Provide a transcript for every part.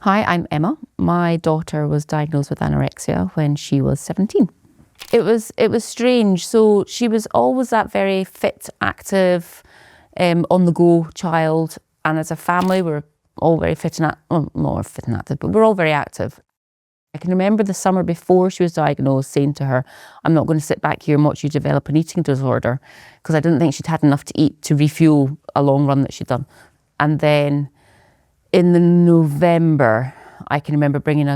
Hi, I'm Emma. My daughter was diagnosed with anorexia when she was 17. It was strange. So she was always that very fit, active, on the go child. And as a family, we're all very fit and more fit and active, but we're all very active. I can remember the summer before she was diagnosed saying to her, I'm not going to sit back here and watch you develop an eating disorder, because I didn't think she'd had enough to eat to refuel a long run that she'd done. And then in the November, I can remember bringing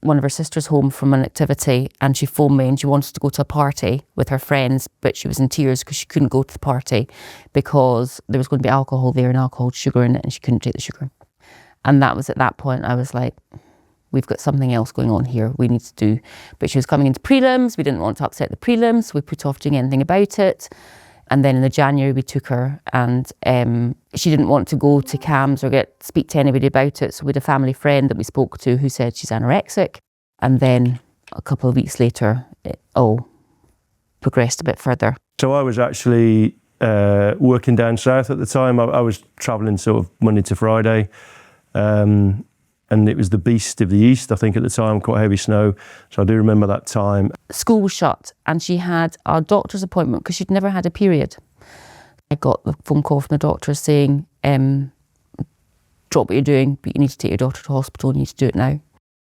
one of her sisters home from an activity, and she phoned me and she wanted to go to a party with her friends, but she was in tears because she couldn't go to the party because there was going to be alcohol there and alcohol had sugar in it, and she couldn't take the sugar. And that was at that point I was like, we've got something else going on here we need to do. But she was coming into prelims. We didn't want to upset the prelims, so we put off doing anything about it. And then in the January we took her, and she didn't want to go to CAMHS or speak to anybody about it. So we had a family friend that we spoke to who said she's anorexic. And then a couple of weeks later, it all progressed a bit further. So I was actually working down south at the time. I was travelling sort of Monday to Friday. And it was the beast of the east, I think, at the time, quite heavy snow. So I do remember that time. School was shut and she had a doctor's appointment because she'd never had a period. I got the phone call from the doctor saying, drop what you're doing, but you need to take your daughter to hospital, you need to do it now.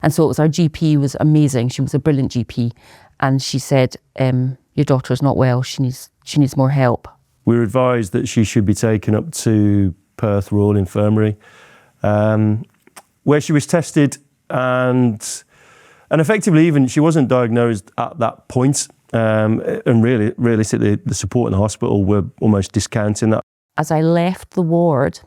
And so it was, our GP was amazing. She was a brilliant GP. And she said, your daughter's not well, she needs more help. We were advised that she should be taken up to Perth Royal Infirmary, where she was tested, and effectively even she wasn't diagnosed at that point. And really, realistically, the support in the hospital were almost discounting that. As I left the ward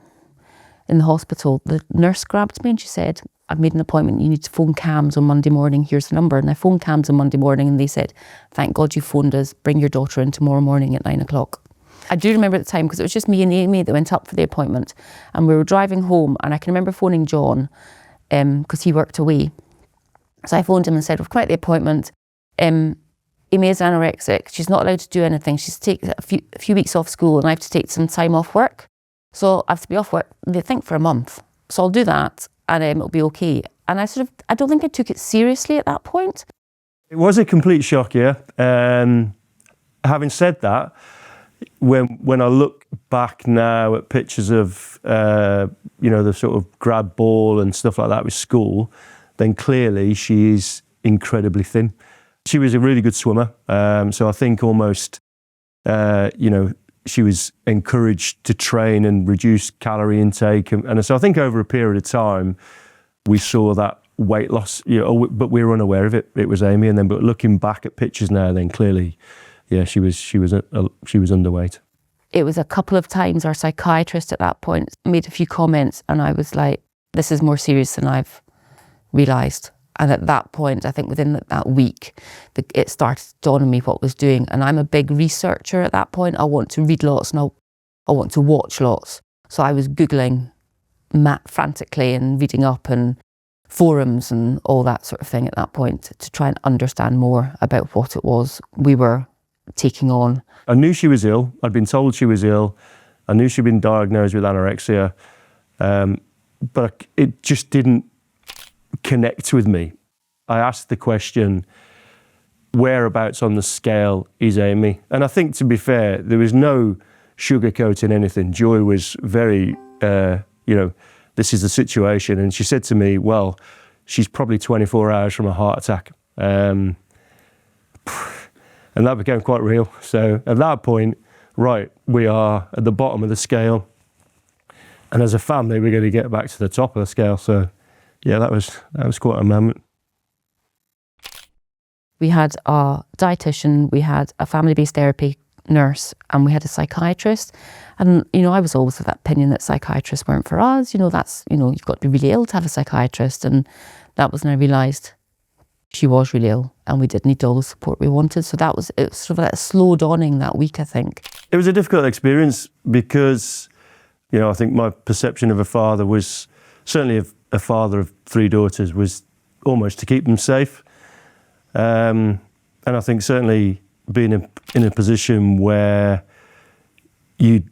in the hospital, the nurse grabbed me and she said, I've made an appointment, you need to phone CAMHS on Monday morning, here's the number. And I phoned CAMHS on Monday morning and they said, thank God you phoned us, bring your daughter in tomorrow morning at 9 o'clock. I do remember at the time because it was just me and Amy that went up for the appointment, and we were driving home, and I can remember phoning John because he worked away. So I phoned him and said, we've come out the appointment. Amy is anorexic. She's not allowed to do anything. She's taken a few weeks off school, and I have to take some time off work. So I have to be off work, they think, for a month. So I'll do that and it'll be okay. And I don't think I took it seriously at that point. It was a complete shock, yeah. Having said that, when I look back now at pictures of, the sort of grab ball and stuff like that with school, then clearly she is incredibly thin. She was a really good swimmer. So I think almost, she was encouraged to train and reduce calorie intake. And so I think over a period of time, we saw that weight loss, but we were unaware of it. It was Amy. But looking back at pictures now, then clearly, yeah, she was underweight. It was a couple of times our psychiatrist at that point made a few comments, and I was like, this is more serious than I've realised. And at that point, I think within that week, it started to dawn on me what it was doing. And I'm a big researcher at that point. I want to read lots and I want to watch lots. So I was Googling frantically and reading up and forums and all that sort of thing at that point to try and understand more about what it was we were taking on. I knew she was ill. I'd been told she was ill. I knew she'd been diagnosed with anorexia, but it just didn't connect with me. I asked the question, whereabouts on the scale is Amy? And I think, to be fair, there was no sugarcoating anything. Joy was very, this is the situation. And she said to me, well, she's probably 24 hours from a heart attack. And that became quite real. So at that point, right, we are at the bottom of the scale. And as a family, we're going to get back to the top of the scale. So yeah, that was quite a moment. We had a dietitian, we had a family-based therapy nurse, and we had a psychiatrist. And, I was always of that opinion that psychiatrists weren't for us. You've got to be really ill to have a psychiatrist. And that was when I realised she was really ill and we did need all the support we wanted. So it was sort of that slow dawning that week, I think. It was a difficult experience because, I think my perception of a father was, certainly a father of 3 daughters, was almost to keep them safe. And I think certainly being in a position where you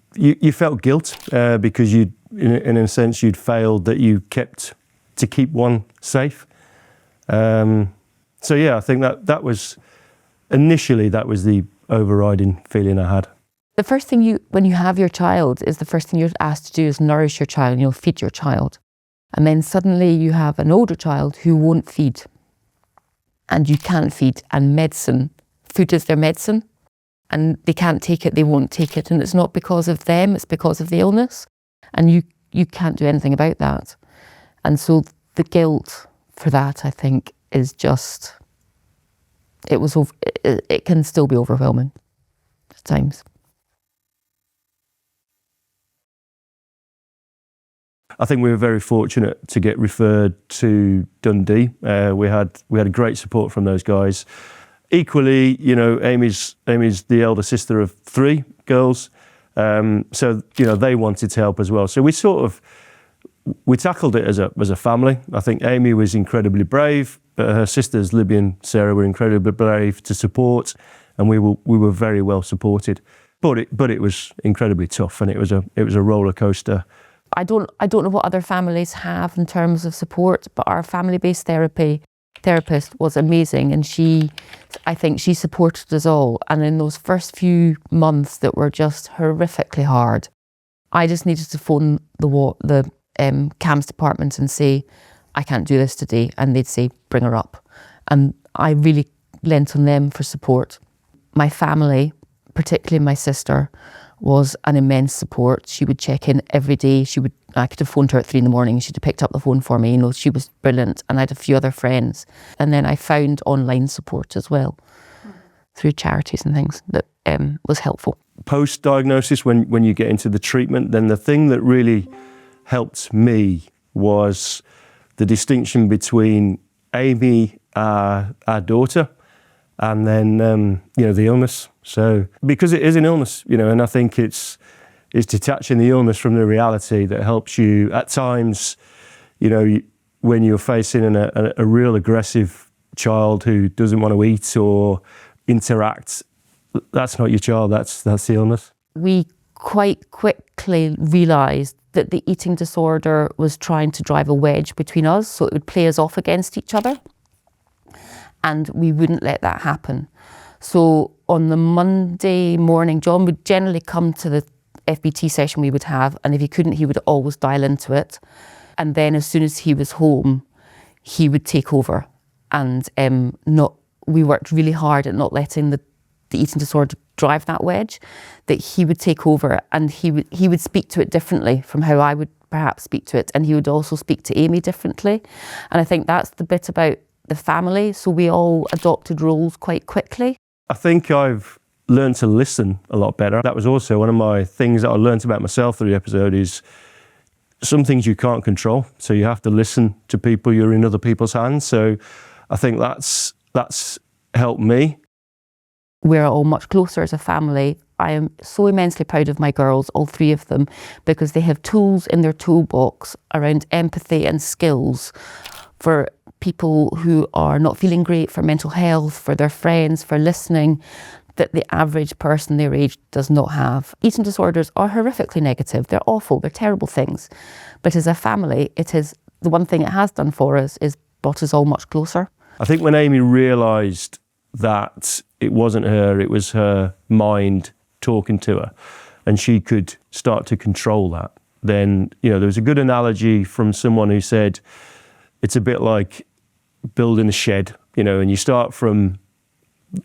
felt guilt because in a sense you'd failed, that you kept to keep one safe. So yeah, I think that was initially the overriding feeling I had. The first thing when you have your child, is the first thing you're asked to do is nourish your child, feed your child. And then suddenly you have an older child who won't feed. And you can't feed, and food is their medicine. And they can't take it, they won't take it. And it's not because of them, it's because of the illness. And you can't do anything about that. And so the guilt for that, I think, is just, it can still be overwhelming at times. I think we were very fortunate to get referred to Dundee. We had great support from those guys. Equally, Amy's the elder sister of 3 girls, so they wanted to help as well. So we tackled it as a family. I think Amy was incredibly brave, but her sisters Libby and Sarah were incredibly brave to support, and we were very well supported. But it was incredibly tough, and it was a roller coaster. I don't know what other families have in terms of support, but our family-based therapist was amazing, and I think she supported us all. And in those first few months that were just horrifically hard, I just needed to phone the CAMS department and say, I can't do this today, and they'd say, bring her up. And I really lent on them for support. My family, particularly my sister, was an immense support. She would check in every day. I could have phoned her at 3 a.m. She'd have picked up the phone for me. She was brilliant. And I had a few other friends. And then I found online support as well through charities and things that was helpful. Post-diagnosis, when you get into the treatment, then the thing that really helped me was the distinction between Amy, our daughter, and then the illness. So because it is an illness, and I think it's detaching the illness from the reality that helps you at times. When you're facing a real aggressive child who doesn't want to eat or interact, that's not your child, that's the illness. We quite quickly realised that the eating disorder was trying to drive a wedge between us, so it would play us off against each other. And we wouldn't let that happen. So on the Monday morning, John would generally come to the FBT session we would have, and if he couldn't, he would always dial into it. And then as soon as he was home, he would take over. And we worked really hard at not letting the eating disorder drive that wedge, that he would take over, and he would speak to it differently from how I would perhaps speak to it. And he would also speak to Amy differently. And I think that's the bit about the family. So we all adopted roles quite quickly. I think I've learned to listen a lot better. That was also one of my things that I learned about myself through the episode, is some things you can't control. So you have to listen to people. You're in other people's hands. So I think that's helped me. We're all much closer as a family. I am so immensely proud of my girls, all 3 of them, because they have tools in their toolbox around empathy and skills for people who are not feeling great, for mental health, for their friends, for listening, that the average person their age does not have. Eating disorders are horrifically negative. They're awful. They're terrible things. But as a family, the one thing it has done for us is brought us all much closer. I think when Amy realised that it wasn't her, it was her mind talking to her, and she could start to control that, then, there was a good analogy from someone who said, it's a bit like building a shed, and you start from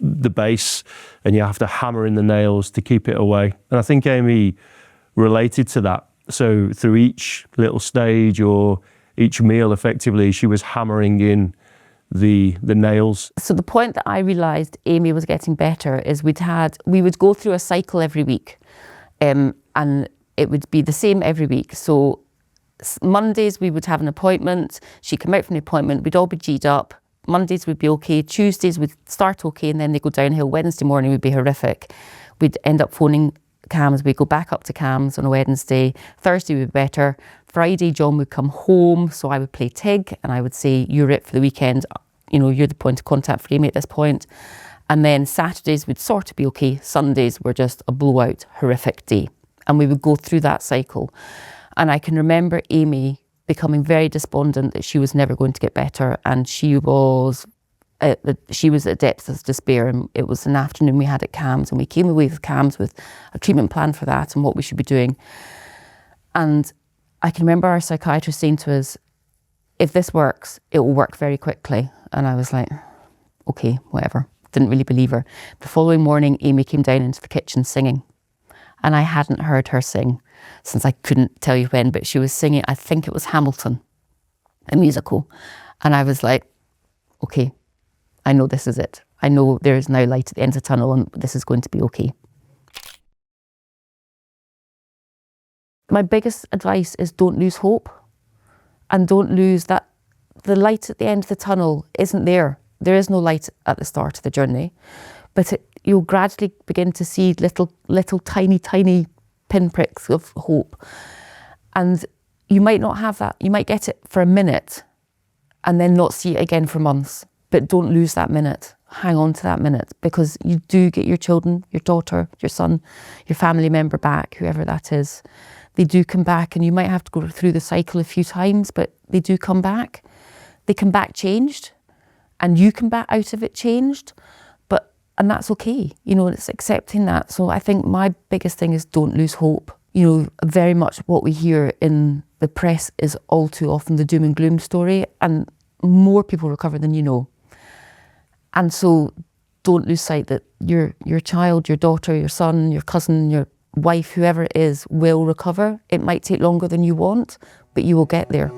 the base and you have to hammer in the nails to keep it away. And I think Amy related to that. So through each little stage or each meal, effectively, she was hammering in the nails. So the point that I realised Amy was getting better is we would go through a cycle every week, and it would be the same every week. So Mondays we would have an appointment, she'd come out from the appointment, we'd all be G'd up. Mondays would be okay, Tuesdays would start okay, and then they go downhill. Wednesday morning would be horrific. We'd end up phoning CAMS, we'd go back up to CAMS on a Wednesday. Thursday would be better. Friday, John would come home, so I would play TIG, and I would say, you're it for the weekend, you're the point of contact for Amy at this point. And then Saturdays would sort of be okay, Sundays were just a blowout, horrific day. And we would go through that cycle. And I can remember Amy becoming very despondent that she was never going to get better, and she was at depths of despair. And it was an afternoon we had at CAMHS, and we came away with CAMHS with a treatment plan for that and what we should be doing. And I can remember our psychiatrist saying to us, if this works, it will work very quickly. And I was like, okay, whatever. Didn't really believe her. The following morning, Amy came down into the kitchen singing. And I hadn't heard her sing since, I couldn't tell you when, but she was singing, I think it was Hamilton, a musical. And I was like, okay, I know this is it. I know there is now light at the end of the tunnel, and this is going to be okay. My biggest advice is don't lose hope, and don't lose that the light at the end of the tunnel isn't there. There is no light at the start of the journey, but you'll gradually begin to see little tiny pinpricks of hope. And you might not have that. You might get it for a minute and then not see it again for months. But don't lose that minute. Hang on to that minute, because you do get your children, your daughter, your son, your family member back, whoever that is. They do come back, and you might have to go through the cycle a few times, but they do come back. They come back changed, and you come back out of it changed. And that's okay, you know, it's accepting that. So I think my biggest thing is don't lose hope. You know, very much what we hear in the press is all too often the doom and gloom story, and more people recover than you know. And so don't lose sight that your child, your daughter, your son, your cousin, your wife, whoever it is, will recover. It might take longer than you want, but you will get there.